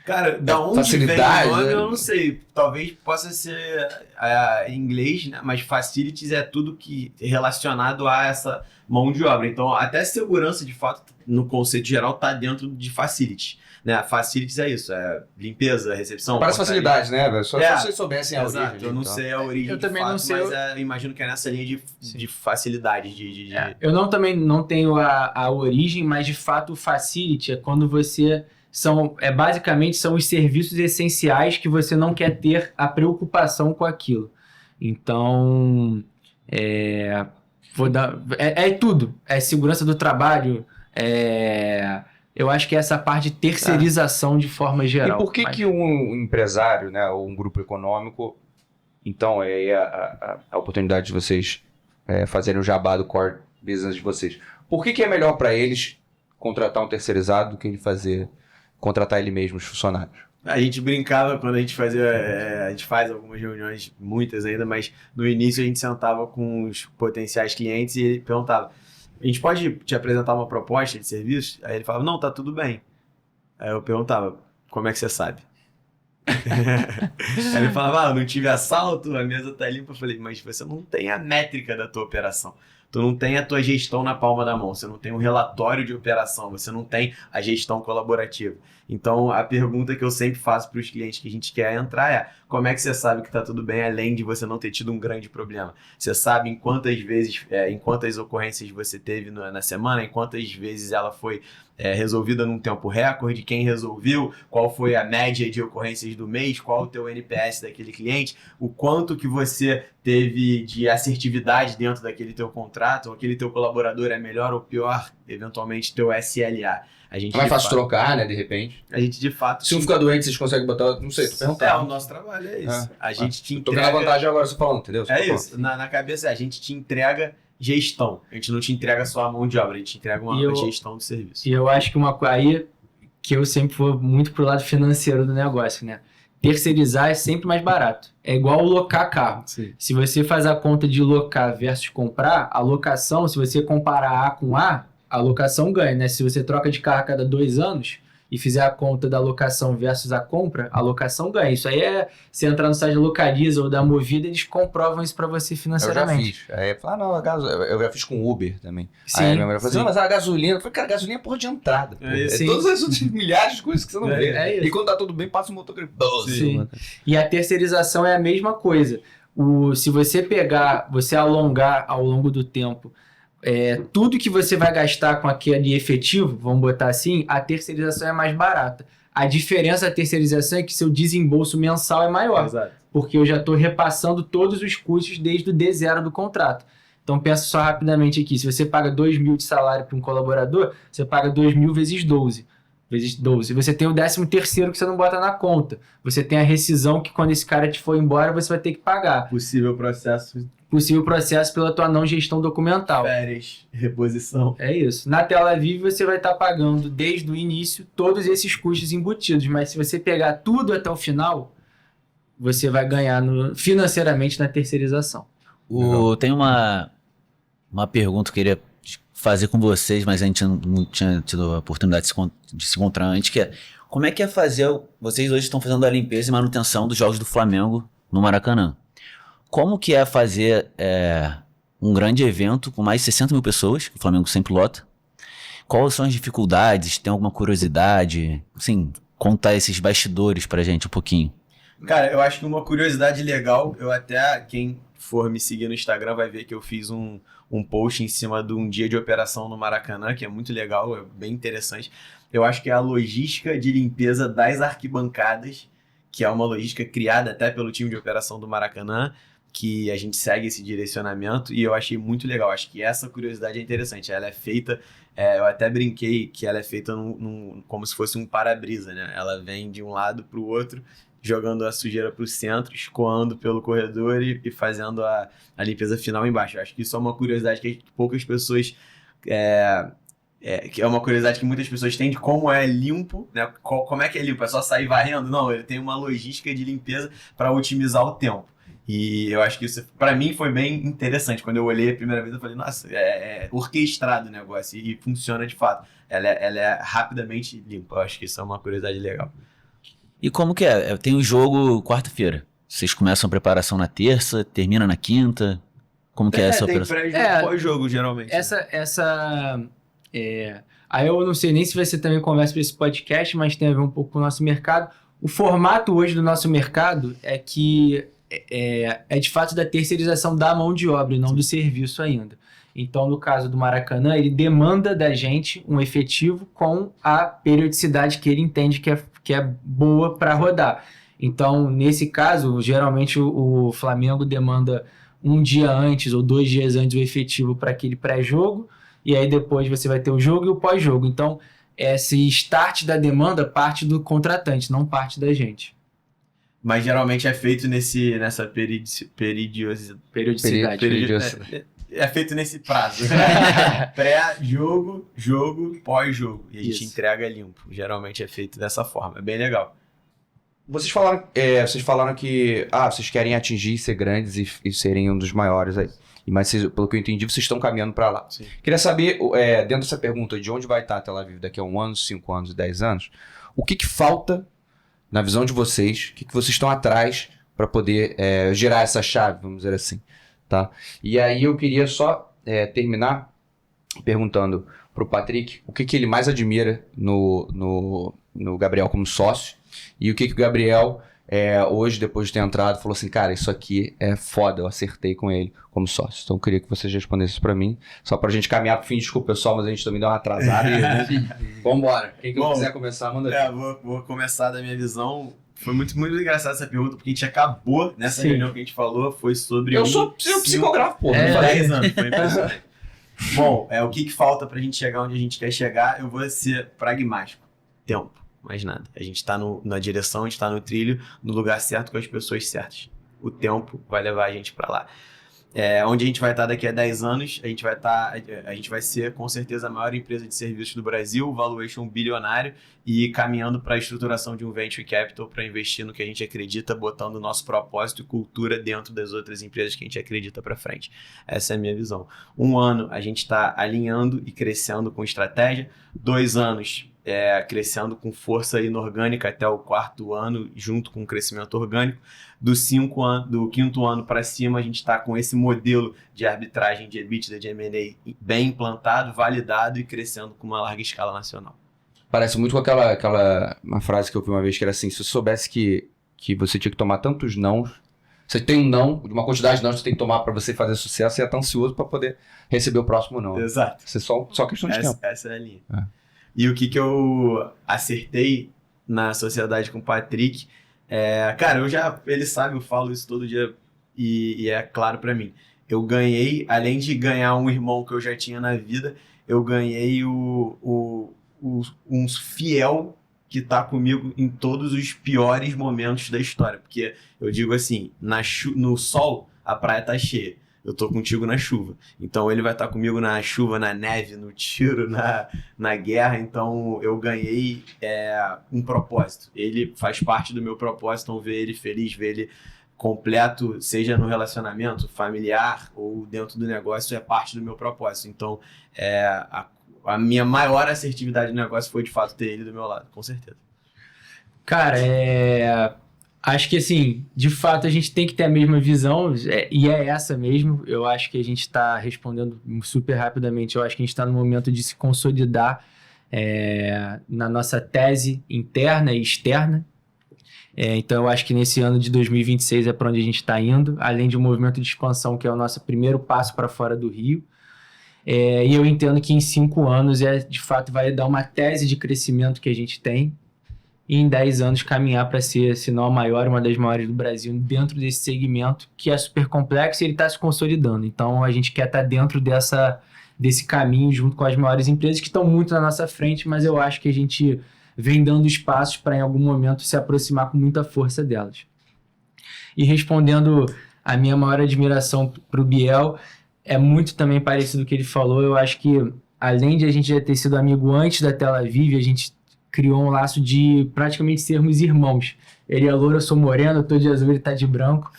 Cara, da onde facilidade, vem o nome, né? eu não sei. Talvez possa ser em inglês, né? Mas facilities é tudo que relacionado a essa mão de obra. Então, até segurança, de fato, no conceito geral, está dentro de facility. Né? Facilities é isso, é limpeza, recepção. Parece portaria. facilidade, né? Só se vocês soubessem a Exato, origem. eu não então. sei a origem Eu de também fato, não sei mas eu imagino que é nessa linha de facilidade. Eu também não tenho a origem, mas de fato o facility é quando você... basicamente são os serviços essenciais que você não quer ter a preocupação com aquilo. Então, tudo. É segurança do trabalho, eu acho que é essa parte de terceirização de forma geral. E por que um empresário, né, ou um grupo econômico, então é a oportunidade de vocês fazerem o jabá do core business de vocês, por que é melhor para eles contratar um terceirizado do que ele contratar ele mesmo, os funcionários? A gente brincava quando a gente fazia, a gente faz algumas reuniões, muitas ainda, mas no início a gente sentava com os potenciais clientes e ele perguntava, a gente pode te apresentar uma proposta de serviço? Aí ele falava, não, tá tudo bem. Aí eu perguntava, como é que você sabe? Aí ele falava, eu não tive assalto, a mesa tá limpa. Eu falei, mas você não tem a métrica da tua operação. Tu não tem a tua gestão na palma da mão, você não tem um relatório de operação, você não tem a gestão colaborativa. Então, a pergunta que eu sempre faço para os clientes que a gente quer entrar é, como é que você sabe que está tudo bem, além de você não ter tido um grande problema? Você sabe em quantas ocorrências você teve na semana, em quantas vezes ela foi resolvida num tempo recorde, quem resolveu, qual foi a média de ocorrências do mês, qual o teu NPS daquele cliente, o quanto que você teve de assertividade dentro daquele teu contrato, ou aquele teu colaborador é melhor ou pior, eventualmente teu SLA. A gente É mais fácil trocar, né, de repente. A gente de fato... Se um ficar doente, vocês conseguem botar... Não sei, tô perguntando. o nosso trabalho é isso. A gente te Tô entrega... vendo a vantagem agora, você falando, entendeu? Isso. Na cabeça, a gente te entrega gestão. A gente não te entrega só a mão de obra, a gente te entrega uma gestão do serviço. E eu acho que aí que eu sempre vou muito pro lado financeiro do negócio, né? Terceirizar é sempre mais barato. É igual locar carro. Sim. Se você faz a conta de locar versus comprar, a locação, se você comparar A com A, a locação ganha, né? Se você troca de carro a cada 2 anos e fizer a conta da locação versus a compra, a locação ganha. Isso aí se entrar no site da Localiza ou da Movida, eles comprovam isso para você financeiramente. Eu já fiz. Aí fala, eu já fiz com Uber também. Sim, Aí minha mulher falou assim, sim. mas a gasolina... Eu falei, cara, gasolina é porra de entrada. Pô. Sim. Todas as outras milhares de coisas que você não vê. É isso. E quando tá tudo bem, passa um motor griposo. Sim. E a terceirização é a mesma coisa. Se você alongar ao longo do tempo tudo que você vai gastar com aquele efetivo, vamos botar assim, a terceirização é mais barata. A diferença da terceirização é que seu desembolso mensal é maior. Exato. Porque eu já estou repassando todos os custos desde o D0 do contrato. Então pensa só rapidamente aqui, se você paga 2.000 de salário para um colaborador, você paga 2.000 vezes 12. Você tem o 13º que você não bota na conta. Você tem a rescisão que quando esse cara te for embora, você vai ter que pagar. Possível processo Pela tua não gestão documental. férias, reposição. É isso. Na Tela Vive você vai estar pagando desde o início todos esses custos embutidos, mas se você pegar tudo até o final, você vai ganhar financeiramente na terceirização. Tem uma pergunta que eu queria fazer com vocês, mas a gente não tinha tido a oportunidade de se encontrar antes, que é, como é que é fazer... Vocês hoje estão fazendo a limpeza e manutenção dos jogos do Flamengo no Maracanã. Como que é fazer um grande evento com mais de 60 mil pessoas, que o Flamengo sempre lota? Quais são as dificuldades? Tem alguma curiosidade? Assim, contar esses bastidores pra gente um pouquinho. Cara, eu acho que uma curiosidade legal, quem for me seguir no Instagram vai ver que eu fiz um post em cima de um dia de operação no Maracanã, que é muito legal, é bem interessante. Eu acho que é a logística de limpeza das arquibancadas, que é uma logística criada até pelo time de operação do Maracanã, que a gente segue esse direcionamento e eu achei muito legal. Acho que essa curiosidade é interessante. Ela é feita, eu até brinquei que ela é feita como se fosse um para-brisa, né? Ela vem de um lado para o outro jogando a sujeira pro centro, escoando pelo corredor e fazendo a limpeza final embaixo. Eu acho que isso é uma curiosidade que poucas pessoas... que é uma curiosidade que muitas pessoas têm de como é limpo, né? Como é que é limpo? É só sair varrendo? Não, ele tem uma logística de limpeza para otimizar o tempo. E eu acho que isso, para mim, foi bem interessante. Quando eu olhei a primeira vez, eu falei, nossa, é orquestrado o negócio e funciona de fato. Ela é rapidamente limpa. Eu acho que isso é uma curiosidade legal. E como que é? Tem um jogo quarta-feira. Vocês começam a preparação na terça, termina na quinta? Como que é essa tem operação? pré-jogo, pós-jogo, geralmente. Aí eu não sei nem se vai ser também conversa para esse podcast, mas tem a ver um pouco com o nosso mercado. O formato hoje do nosso mercado é que é de fato da terceirização da mão de obra e não do serviço ainda. Então, no caso do Maracanã, ele demanda da gente um efetivo com a periodicidade que ele entende que é boa para rodar. Então, nesse caso, geralmente o Flamengo demanda um dia antes ou 2 dias antes o efetivo para aquele pré-jogo, e aí depois você vai ter o jogo e o pós-jogo. Então, esse start da demanda parte do contratante, não parte da gente. Mas geralmente é feito nessa periodicidade. É feito nesse prazo. Pré-jogo, jogo, pós-jogo. E a gente entrega limpo. Geralmente é feito dessa forma. É bem legal. Vocês falaram que vocês querem atingir, ser grandes e serem um dos maiores aí. Mas pelo que eu entendi, vocês estão caminhando para lá. Sim. Queria saber, dentro dessa pergunta, de onde vai estar a Tel Aviv daqui a 1 ano, 5 anos, 10 anos, o que falta, na visão de vocês, o que vocês estão atrás para poder girar essa chave, vamos dizer assim. Tá? E aí eu queria só terminar perguntando para o Patrick o que ele mais admira no Gabriel como sócio e o que o Gabriel... hoje, depois de ter entrado, falou assim, cara, isso aqui é foda, eu acertei com ele como sócio. Então eu queria que vocês respondessem isso pra mim, só pra gente caminhar pro fim. Desculpa, pessoal, mas a gente também deu uma atrasada. Vambora. Quem quiser começar, manda aqui. Vou começar da minha visão. Foi muito, muito engraçada essa pergunta, porque a gente acabou, nessa reunião que a gente falou, foi sobre... Eu sou psicógrafo, pô. 10 anos, foi impressionante. Bom, o que falta pra gente chegar onde a gente quer chegar, eu vou ser pragmático. Tempo. Mais nada. A gente tá na direção, a gente tá no trilho, no lugar certo, com as pessoas certas. O tempo vai levar a gente para lá. Onde a gente vai estar daqui a 10 anos, a gente vai ser com certeza a maior empresa de serviços do Brasil, valuation bilionário, e caminhando para a estruturação de um venture capital para investir no que a gente acredita, botando o nosso propósito e cultura dentro das outras empresas que a gente acredita para frente. Essa é a minha visão. 1 ano a gente está alinhando e crescendo com estratégia, 2 anos crescendo com força inorgânica até o 4º ano, junto com o crescimento orgânico. Do 5º ano para cima, a gente está com esse modelo de arbitragem de EBITDA, de M&A bem implantado, validado e crescendo com uma larga escala nacional. Parece muito com uma frase que eu vi uma vez, que era assim, se você soubesse que você tinha que tomar tantos nãos, você tem um não, de uma quantidade de não que você tem que tomar para você fazer sucesso, você ia estar ansioso para poder receber o próximo não. Exato. Isso é só questão de tempo. Essa é a linha. E o que eu acertei na sociedade com o Patrick, cara, ele sabe, eu falo isso todo dia e é claro pra mim. Eu ganhei, além de ganhar um irmão que eu já tinha na vida, eu ganhei um fiel que tá comigo em todos os piores momentos da história. Porque eu digo assim, no sol, a praia tá cheia. Eu tô contigo na chuva. Então ele vai estar comigo na chuva, na neve, no tiro, na guerra. Então eu ganhei um propósito. Ele faz parte do meu propósito. Então ver ele feliz, ver ele completo, seja no relacionamento familiar ou dentro do negócio, é parte do meu propósito. Então a minha maior assertividade no negócio foi de fato ter ele do meu lado, com certeza. Cara, acho que, assim, de fato a gente tem que ter a mesma visão, e é essa mesmo. Eu acho que a gente está respondendo super rapidamente. Eu acho que a gente está no momento de se consolidar na nossa tese interna e externa. Então, eu acho que nesse ano de 2026 é para onde a gente está indo, além de um movimento de expansão, que é o nosso primeiro passo para fora do Rio. E eu entendo que em 5 anos, de fato, vai dar uma tese de crescimento que a gente tem, e em 10 anos caminhar para ser, se não a maior, uma das maiores do Brasil, dentro desse segmento que é super complexo e ele está se consolidando. Então a gente quer estar dentro desse caminho junto com as maiores empresas que estão muito na nossa frente, mas eu acho que a gente vem dando espaços para em algum momento se aproximar com muita força delas. E respondendo a minha maior admiração para o Biel, é muito também parecido com o que ele falou. Eu acho que, além de a gente já ter sido amigo antes da Tel Aviv, a gente criou um laço de praticamente sermos irmãos. Ele é louro, eu sou moreno, eu tô de azul, ele tá de branco.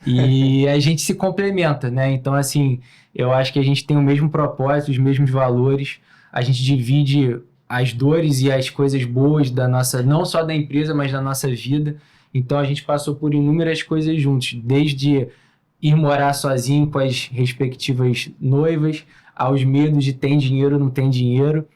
E a gente se complementa, né? Então, assim, eu acho que a gente tem o mesmo propósito, os mesmos valores. A gente divide as dores e as coisas boas da nossa, não só da empresa, mas da nossa vida. Então, a gente passou por inúmeras coisas juntos, desde ir morar sozinho com as respectivas noivas, aos medos de tem dinheiro, não tem dinheiro.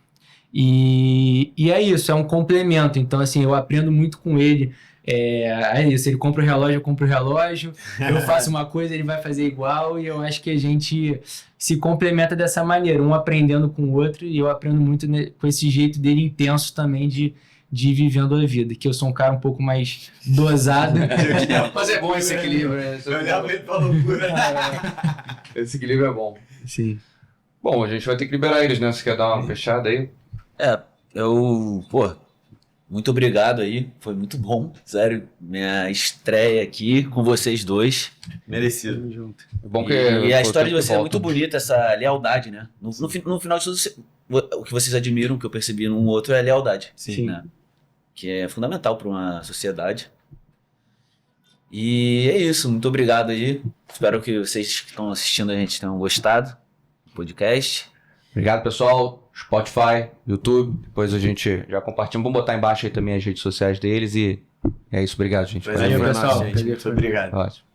E é isso, é um complemento. Então, assim, eu aprendo muito com ele. É isso, ele compra o relógio, eu compro o relógio, eu faço uma coisa, ele vai fazer igual, e eu acho que a gente se complementa dessa maneira, um aprendendo com o outro, e eu aprendo muito com esse jeito dele intenso também de ir vivendo a vida, que eu sou um cara um pouco mais dosado. Mas é bom esse equilíbrio, né? Eu olhava ele pra loucura. Esse equilíbrio é bom. Sim. Bom, a gente vai ter que liberar eles, né? Você quer dar uma fechada aí? Muito obrigado aí, foi muito bom, sério, minha estreia aqui com vocês dois. Merecido. Tamo junto. É bom que E a história de vocês vocês é muito bonita, essa lealdade, né? No final de tudo, o que vocês admiram, o que eu percebi num outro é a lealdade. Sim. Né? Que é fundamental para uma sociedade. E é isso, muito obrigado aí. Espero que vocês que estão assistindo a gente tenham gostado do podcast. Obrigado, pessoal. Spotify, YouTube. Depois a gente já compartilha. Vamos botar embaixo aí também as redes sociais deles. E é isso. Obrigado, gente. Prazer foi pessoal. nosso, gente. Muito obrigado. Ótimo.